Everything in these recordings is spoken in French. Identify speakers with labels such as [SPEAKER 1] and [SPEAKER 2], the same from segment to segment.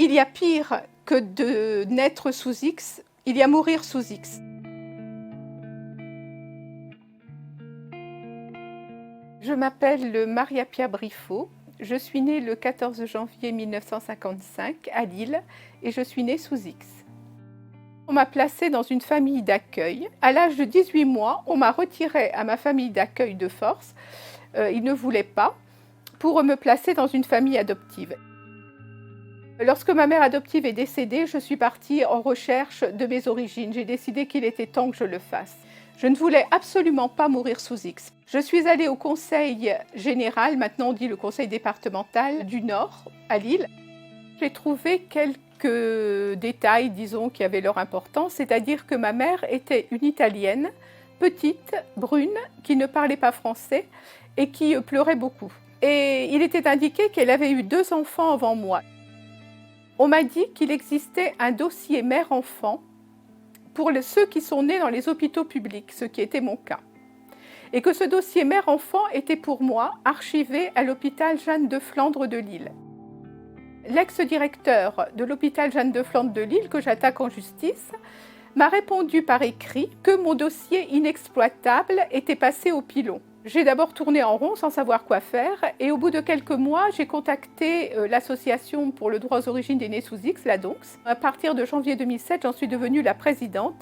[SPEAKER 1] Il y a pire que de naître sous X, il y a mourir sous X. Je m'appelle Maria Pia Briffaut. Je suis née le 14 janvier 1955 à Lille et je suis née sous X. On m'a placée dans une famille d'accueil. À l'âge de 18 mois, on m'a retirée à ma famille d'accueil de force. Ils ne voulaient pas, pour me placer dans une famille adoptive. Lorsque ma mère adoptive est décédée, je suis partie en recherche de mes origines. J'ai décidé qu'il était temps que je le fasse. Je ne voulais absolument pas mourir sous X. Je suis allée au conseil général, maintenant on dit le conseil départemental du Nord, à Lille. J'ai trouvé quelques détails, disons, qui avaient leur importance, c'est-à-dire que ma mère était une Italienne, petite, brune, qui ne parlait pas français et qui pleurait beaucoup. Et il était indiqué qu'elle avait eu 2 enfants avant moi. On m'a dit qu'il existait un dossier mère-enfant pour ceux qui sont nés dans les hôpitaux publics, ce qui était mon cas. Et que ce dossier mère-enfant était pour moi archivé à l'hôpital Jeanne de Flandre de Lille. L'ex-directeur de l'hôpital Jeanne de Flandre de Lille, que j'attaque en justice, m'a répondu par écrit que mon dossier inexploitable était passé au pilon. J'ai d'abord tourné en rond sans savoir quoi faire et au bout de quelques mois, j'ai contacté l'association pour le droit aux origines des nés sous X, la DONX. À partir de janvier 2007, j'en suis devenue la présidente.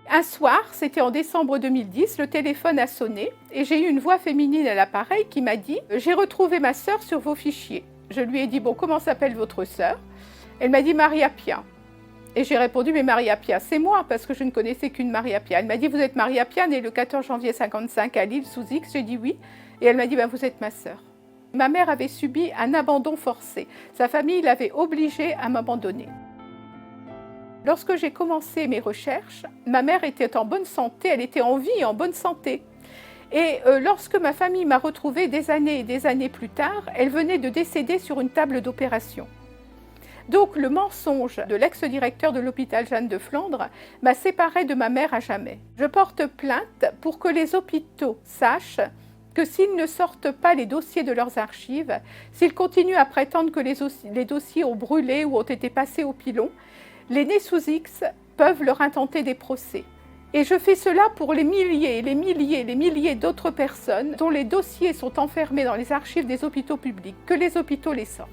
[SPEAKER 1] Un soir, c'était en décembre 2010, le téléphone a sonné et j'ai eu une voix féminine à l'appareil qui m'a dit « J'ai retrouvé ma sœur sur vos fichiers ». Je lui ai dit « Bon, comment s'appelle votre sœur ?» Elle m'a dit « Maria Pia ». Et j'ai répondu « Mais Maria Pia, c'est moi, parce que je ne connaissais qu'une Maria Pia ». Elle m'a dit « Vous êtes Maria Pia, née le 14 janvier 1955 à Lille, sous X ?» J'ai dit « Oui ». Et elle m'a dit « Vous êtes ma sœur ». Ma mère avait subi un abandon forcé. Sa famille l'avait obligée à m'abandonner. Lorsque j'ai commencé mes recherches, ma mère était en bonne santé, elle était en vie et en bonne santé. Et lorsque ma famille m'a retrouvée des années et des années plus tard, elle venait de décéder sur une table d'opération. Donc le mensonge de l'ex-directeur de l'hôpital Jeanne de Flandre m'a séparée de ma mère à jamais. Je porte plainte pour que les hôpitaux sachent que s'ils ne sortent pas les dossiers de leurs archives, s'ils continuent à prétendre que les dossiers ont brûlé ou ont été passés au pilon, les nés sous X peuvent leur intenter des procès. Et je fais cela pour les milliers d'autres personnes dont les dossiers sont enfermés dans les archives des hôpitaux publics, que les hôpitaux les sortent.